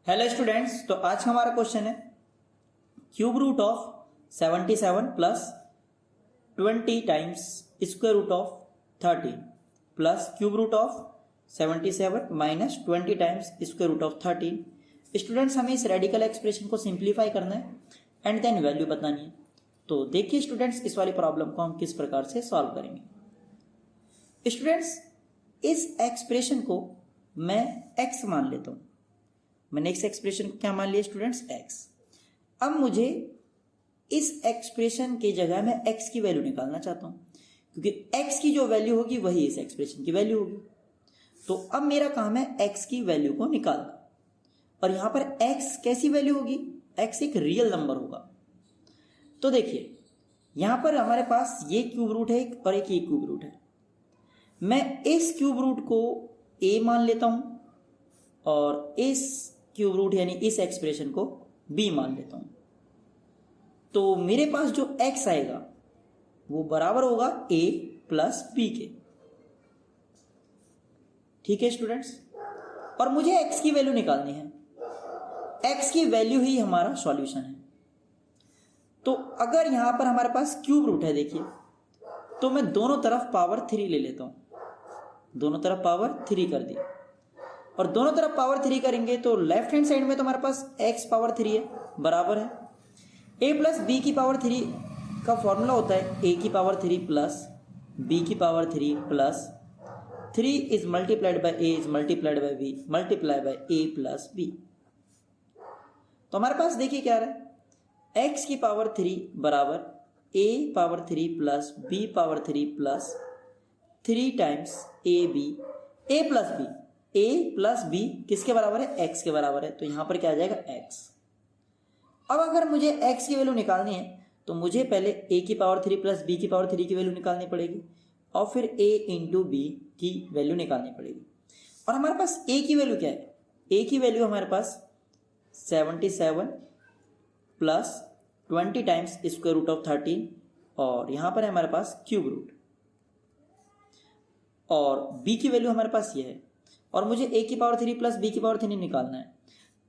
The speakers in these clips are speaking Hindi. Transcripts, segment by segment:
हेलो स्टूडेंट्स, तो आज का हमारा क्वेश्चन है cube root of 77 plus 20 times square root of 13 plus cube root of 77 minus 20 times square root of 13। Students, हमें इस रेडिकल एक्सप्रेशन को सिंप्लीफाई करना है एंड देन वैल्यू बतानी है। तो देखिए स्टूडेंट्स, इस वाली प्रॉब्लम को हम किस प्रकार से सॉल्व करेंगे। स्टूडेंट्स, इस एक्सप्रेशन को मैं x मान लेता हूं। मैंने इस एक्सप्रेशन को क्या मान लिया स्टूडेंट्स? x। अब मुझे इस एक्सप्रेशन की जगह मैं x की वैल्यू निकालना चाहता हूं, क्योंकि x की जो वैल्यू होगी वही इस एक्सप्रेशन की वैल्यू होगी। तो अब मेरा काम है x की वैल्यू को निकालना, और यहां पर x कैसी वैल्यू होगी? x एक रियल नंबर होगा। तो देखिए, यहां पर हमारे पास ये क्यूब रूट है और एक ये क्यूब रूट है। मैं इस क्यूब रूट को a मान लेता हूं और इस क्यूब रूट यानी इस एक्सप्रेशन को b मान लेता हूं। तो मेरे पास जो x आएगा वो बराबर होगा a प्लस b के। ठीक है स्टूडेंट्स, और मुझे x की वैल्यू निकालनी है। x की वैल्यू ही हमारा सॉल्यूशन है। तो अगर यहां पर हमारे पास क्यूब रूट है, देखिए, तो मैं दोनों तरफ पावर 3 ले लेता हूं। दोनों तरफ पावर 3 कर दी, और दोनों तरफ पावर 3 करेंगे तो लेफ्ट हैंड साइड में तो हमारे पास x पावर 3 है, बराबर है a प्लस बी की पावर 3 का फॉर्मूला होता है a की पावर 3 प्लस b की power 3 plus 3 is multiplied by a is multiplied bye b multiply by a plus b। तो हमारे पास देखिए क्या रहा है, x की पावर 3 बराबर a power 3 plus b power 3 plus 3 times a plus b। a plus B किसके बराबर है? x के बराबर है। तो यहां पर क्या आ जाएगा? x। अब अगर मुझे x की वैल्यू निकालनी है तो मुझे पहले a की पावर 3 प्लस b की पावर 3 की वैल्यू निकालनी पड़ेगी, और फिर a इंटू बी की वैल्यू निकालनी पड़ेगी। और हमारे पास a की वैल्यू क्या है? a की वैल्यू हमारे पास 77 plus 20 times square root of 13, और यहां पर है हमारे पास क्यूब रूट, और b की वैल्यू हमारे पास ये है, और मुझे a की पावर 3 प्लस b की पावर 3 निकालना है।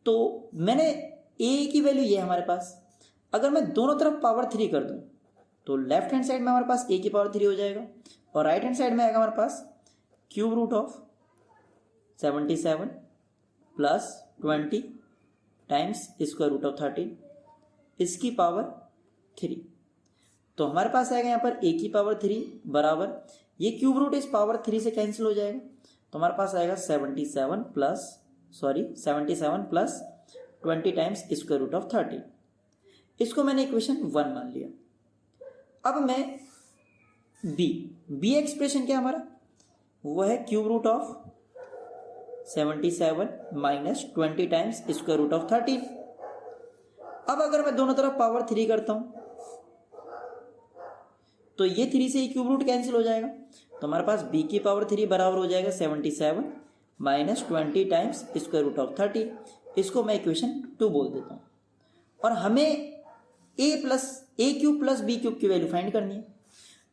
तो मैंने a की वैल्यू ये है हमारे पास। अगर मैं दोनों तरफ पावर 3 कर दूं तो लेफ्ट हैंड साइड में हमारे पास a की पावर 3 हो जाएगा, और राइट हैंड साइड में आएगा हमारे पास cube root of 77 plus 20 times square root of 13 इसकी पावर 3। तो हमारे पास आएगा यहाँ पर a की पावर 3 बराबर, ये क्यूब रूट इस पावर 3 से कैंसिल हो जाएगा, तो हमारे पास आएगा 77 plus 20 times square root of 13। इसको मैंने इक्वेशन 1 मान लिया। अब मैं b एक्सप्रेशन क्या हमारा? वो है cube root of 77 minus 20 times square root of 13। अब अगर मैं दोनों तरफ पावर 3 करता हूं तो ये 3 से ही क्यूब रूट कैंसिल हो जाएगा, तो हमारे पास b की पावर 3 बराबर हो जाएगा 77 minus 20 times square root of 13। इसको मैं इक्वेशन 2 बोल देता हूं। और हमें a cube plus b cube की वैल्यू फाइंड करनी है।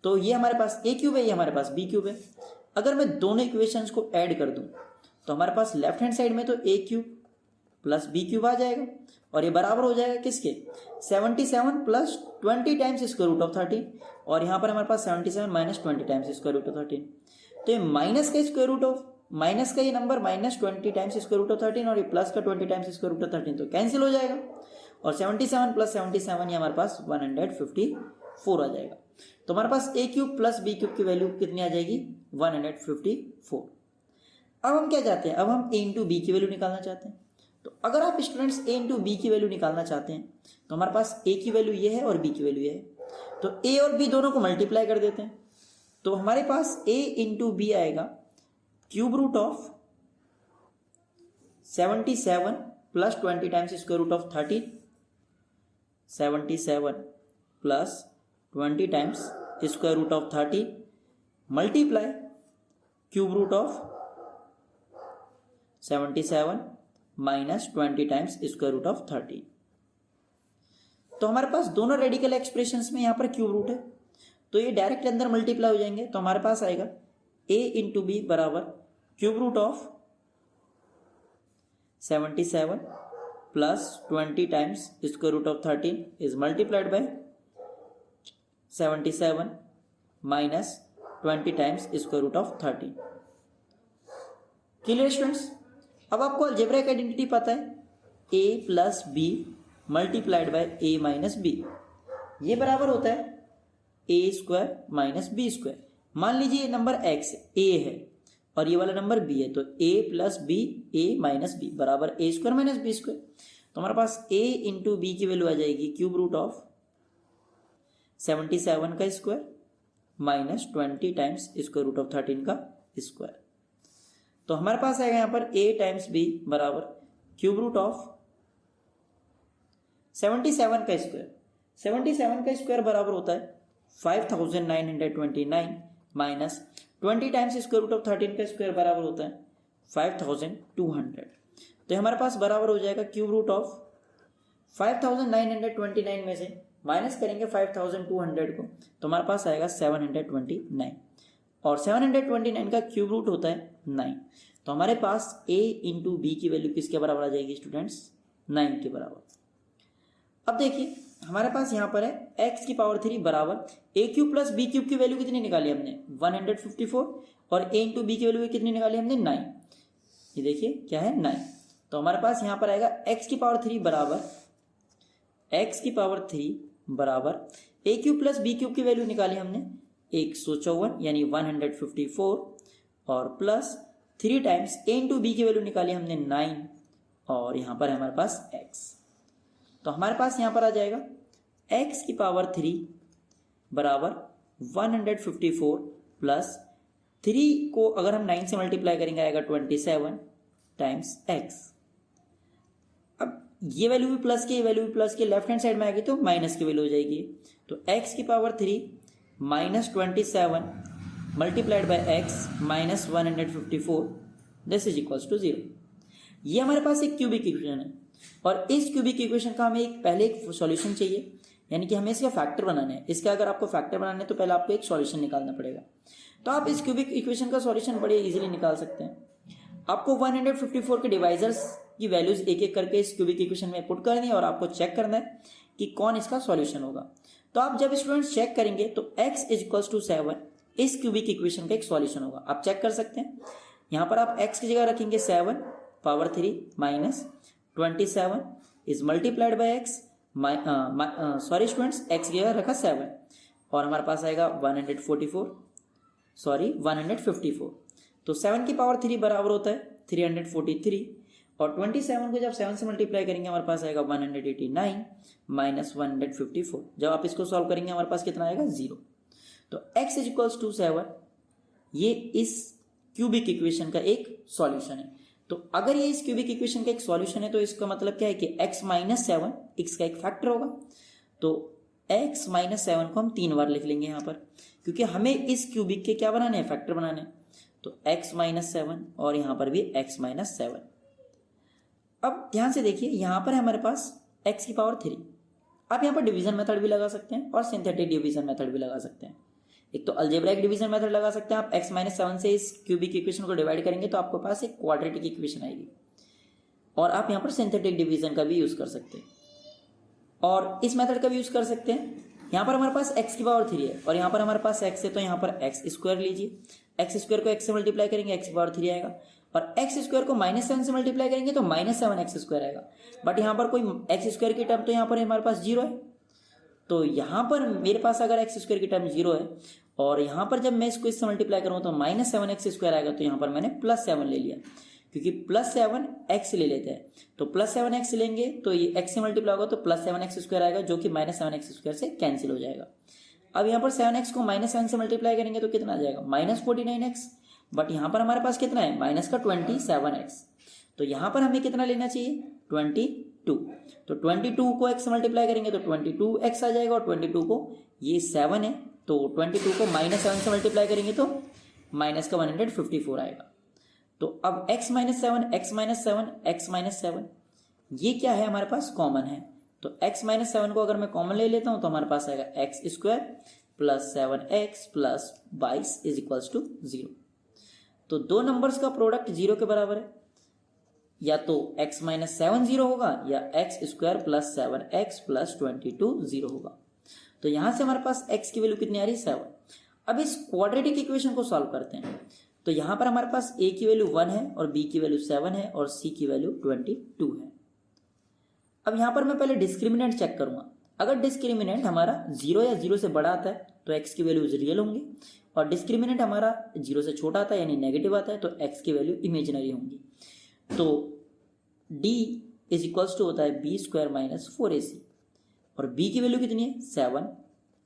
तो ये हमारे पास a क्यूब है, ये हमारे पास b क्यूब है। अगर मैं दोनों इक्वेशंस को ऐड कर दूं तो हमारे पास लेफ्ट हैंड साइड में तो a cube plus B cube आ जाएगा, और ये बराबर हो जाएगा किसके? 77 plus 20 times square root of 13, और यहां पर हमारे पास 77 minus 20 times square root of 13। तो ये माइनस का स्क्वायर रूट ऑफ माइनस का ये number minus 20 times square root of 13, और ये प्लस का 20 टाइम्स स्क्वायर रूट ऑफ 13, तो कैंसिल हो जाएगा, और 77 प्लस 77 ये हमारे पास 154 आ जाएगा। तो हमारे पास a cube plus B cube की वैल्यू कितनी आ जाएगी? 154। अब हम क्या चाहते हैं? अब हम a इंटू बी की वैल्यू निकालना चाहते हैं। तो अगर आप स्टूडेंट्स a इंटू बी की वैल्यू निकालना चाहते हैं तो हमारे पास a की वैल्यू ये है और b की वैल्यू ये है, तो a और b दोनों को मल्टीप्लाई कर देते हैं। तो हमारे पास a इंटू बी आएगा cube root of 77 plus 20 times square root of 13, 77 plus 20 times square root of 13 multiply cube root of 77 minus 20 times square root of 13। तो हमारे पास दोनों रेडिकल एक्सप्रेशंस में यहां पर क्यूब रूट है, तो ये डायरेक्ट अंदर मल्टीप्लाई हो जाएंगे। तो हमारे पास आएगा a इंटू बी बराबर cube root of 77 plus 20 times square root of 13 is multiplied by 77 minus 20 times square root of 13। Clear students? अब आपको अलजेब्रिक आइडेंटिटी पता है, a plus B multiplied by a minus B, ये बराबर होता है a square minus B square. मान लीजिए ये नंबर x a है और ये वाला नंबर b है, तो a plus B a minus B बराबर a square minus B square. तो हमारे पास a इंटू बी की वैल्यू आ जाएगी क्यूब रूट ऑफ 77 का square minus 20 times square root of 13 का स्क्वायर। तो हमारे पास आएगा यहाँ पर a टाइम्स b बराबर क्यूब रूट ऑफ 77 का स्क्वायर। 77 का स्क्वायर बराबर होता है 5929 minus 20 times square root of 13 का स्क्वायर बराबर होता है 5200। तो हमारे पास बराबर हो जाएगा क्यूब रूट ऑफ 5929 में से माइनस करेंगे 5200 को, तो हमारे पास आएगा 729 और 729 का क्यूब रूट होता है 9। तो हमारे पास a इंटू बी की वैल्यू किसके बराबर आ जाएगी स्टूडेंट्स? 9 के बराबर। अब देखिए हमारे पास यहाँ पर है x की पावर 3 बराबर a cube plus B cube की वैल्यू कितनी निकाली हमने? 154 और a इंटू बी की वैल्यू कितनी निकाली हमने? 9। ये देखिए क्या है? 9। तो हमारे पास यहाँ पर आएगा x की पावर 3 बराबर a cube plus B cube की वैल्यू निकाली हमने 154 यानी 154 और plus 3 times a into B की वैल्यू निकाली हमने 9 और यहाँ पर है हमारे पास x। तो हमारे पास यहाँ पर आ जाएगा x की पावर 3 बराबर 154 प्लस 3 को अगर हम 9 से मल्टीप्लाई करेंगे आएगा 27 टाइम्स x। अब ये वैल्यू भी प्लस की, ये वैल्यू भी प्लस की, लेफ्ट हैंड साइड में आएगी तो माइनस की वैल्यू हो जाएगी। तो x की power 3 minus 27 multiplied by x minus 154 this is equals to 0। ये हमारे पास एक क्यूबिक इक्वेशन है और इस क्यूबिक इक्वेशन का हमें पहले एक सॉल्यूशन चाहिए, यानी कि हमें इसका फैक्टर बनाना है। इसका अगर आपको फैक्टर बनाना है तो पहले आपको एक सॉल्यूशन निकालना पड़ेगा। तो आप इस क्यूबिक इक्वेशन का सॉल्यूशन बड़े इजीली निकाल सकते हैं। आपको 154 के डिवाइजर्स की वैल्यूज एक एक करके इस क्यूबिक इक्वेशन में पुट करनी है और आपको चेक करना है कि कौन इसका सॉल्यूशन होगा। तो आप जब स्टूडेंट्स चेक करेंगे तो x इज इक्वल्स टू 7 इस क्यूबिक इक्वेशन का एक सॉल्यूशन होगा। आप चेक कर सकते हैं, यहाँ पर आप x की जगह रखेंगे 7 power 3 minus 27 is multiplied by x, sorry students x की जगह रखा 7 और हमारे पास आएगा 154। तो 7 की पावर 3 बराबर होता है 343 और 27 को जब 7 से मल्टीप्लाई करेंगे हमारे पास आएगा 189 माइनस 154। जब आप इसको सॉल्व करेंगे हमारे पास कितना आएगा? 0। तो x इज इक्वल्स टू 7 ये इस क्यूबिक इक्वेशन का एक सॉल्यूशन है। तो अगर ये इस क्यूबिक इक्वेशन का एक सॉल्यूशन है तो इसका मतलब क्या है कि x माइनस 7 x का एक फैक्टर होगा। तो x माइनस 7 को हम 3 बार लिख लेंगे यहाँ पर, क्योंकि हमें इस क्यूबिक के क्या बनाने हैं? फैक्टर बनाने हैं। तो x माइनस 7 और यहाँ पर भी x माइनस 7। अब ध्यान से देखिए यहाँ पर है हमारे पास x की पावर 3। आप यहाँ पर डिवीजन मेथड भी लगा सकते हैं और सिंथेटिक डिवीजन मेथड भी लगा सकते हैं। एक तो अलजेब्राइक डिवीजन मेथड लगा सकते हैं, आप x माइनस 7 से इस क्यूबिक इक्वेशन को डिवाइड करेंगे तो आपके पास एक क्वाड्रेटिक इक्वेशन आएगी। और आप यहाँ पर सिंथेटिक डिवीजन का भी यूज कर सकते हैं और इस मेथड का भी यूज कर सकते हैं। यहाँ पर हमारे पास x की पावर 3 है और यहाँ पर हमारे पास x है, तो यहाँ पर x स्क्वायर लीजिए। x स्क्वायर को x से मल्टीप्लाई करेंगे x की पावर 3 आएगा और x स्क्वायर को माइनस 7 से मल्टीप्लाई करेंगे तो माइनस 7x स्क्वायर आएगा। बट यहाँ पर कोई x स्क्वायर की टर्म तो यहाँ पर हमारे पास 0 है। तो यहाँ पर मेरे पास अगर x स्क्वायर की टर्म 0 है और यहाँ पर जब मैं इसको इससे मल्टीप्लाई करूँ तो माइनस 7x स्क्वायर आएगा। तो यहाँ पर मैंने प्लस 7 ले लिया, क्योंकि प्लस 7x ले लेते हैं। तो प्लस 7x लेंगे तो ये x से मल्टीप्लाई होगा तो प्लस 7x स्क्वायर आएगा, जो कि माइनस 7x स्क्वायर से कैंसिल हो जाएगा। अब यहाँ पर 7x को माइनस 7 से मल्टीप्लाई करेंगे तो कितना आ जाएगा? Minus 49x। बट यहाँ पर हमारे पास कितना है? माइनस का 27x। तो यहाँ पर हमें कितना लेना चाहिए? 22। तो 22 को x से मल्टीप्लाई करेंगे तो 22x आ जाएगा और 22 को ये 7 है तो 22 को माइनस 7 से मल्टीप्लाई करेंगे तो माइनस का 154 आएगा। तो अब x माइनस 7 ये क्या है? हमारे पास कॉमन है। तो x माइनस 7 को अगर मैं कॉमन ले लेता हूं तो हमारे पास आएगा x square plus 7x plus 22 is equals to 0। तो दो नंबर्स का प्रोडक्ट 0 के बराबर है। या तो x माइनस 7 जीरो होगा या x square plus 7x plus 22 zero होगा। तो यहां से हमारे पास x की वैल्यू कितनी आ रही है 7। अब इस क्वाड्रेटिक इक्वेशन को सॉल्व करते हैं। तो यहां पर हमारे पास a की वैल्यू 1 है और b की वैल्यू 7 है और c की वैल्यू 22 है। अब यहां पर मैं पहले डिस्क्रिमिनेंट चेक करूंगा। अगर डिस्क्रिमिनेंट हमारा 0 या 0 से बड़ा आता है तो x की वैल्यूज रियल होंगी, और डिस्क्रिमिनेंट हमारा 0 से छोटा आता है यानी नेगेटिव आता है तो x की वैल्यू इमेजिनरी होंगी। तो d इज इक्वल्स टू होता है b स्क्वायर माइनस 4ac, और b की वैल्यू कितनी है 7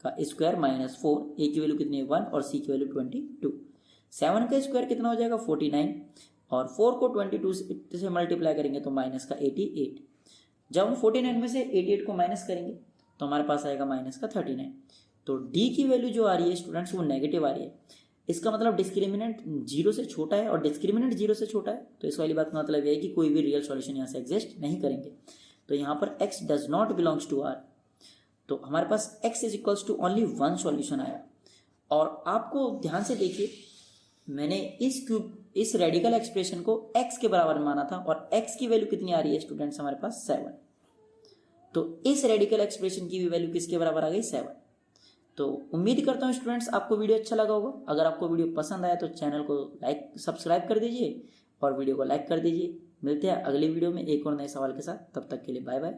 का स्क्वायर माइनस 4, a की वैल्यू कितनी है 1 और c की वैल्यू 22। 7 का स्क्वायर कितना हो जाएगा 49, और 4 को 22 से मल्टीप्लाई करेंगे तो माइनस का 88। जब हम 49 में से 88 को माइनस करेंगे तो हमारे पास आएगा माइनस का 39। तो d की वैल्यू जो आ रही है स्टूडेंट्स वो नेगेटिव आ रही है। इसका मतलब डिस्क्रिमिनेंट 0 से छोटा है और डिस्क्रिमिनेंट 0 से छोटा है, तो इस वाली बात का मतलब यह है कि कोई भी रियल सॉल्यूशन यहाँ से एग्जिस्ट नहीं करेंगे। तो यहाँ पर x does not belongs to r, तो हमारे पास x is equals to only one solution आया। और आपको ध्यान से देखिए, मैंने इस रेडिकल एक्सप्रेशन को x के बराबर माना था और x की वैल्यू कितनी आ रही है स्टूडेंट्स हमारे पास 7। तो इस रेडिकल एक्सप्रेशन की भी वैल्यू किसके बराबर आ गई 7। तो उम्मीद करता हूँ स्टूडेंट्स आपको वीडियो अच्छा लगा होगा। अगर आपको वीडियो पसंद आया तो चैनल को सब्सक्राइब कर दीजिए और वीडियो को लाइक कर दीजिए। मिलते हैं अगली वीडियो में एक और नए सवाल के साथ, तब तक के लिए बाय बाय।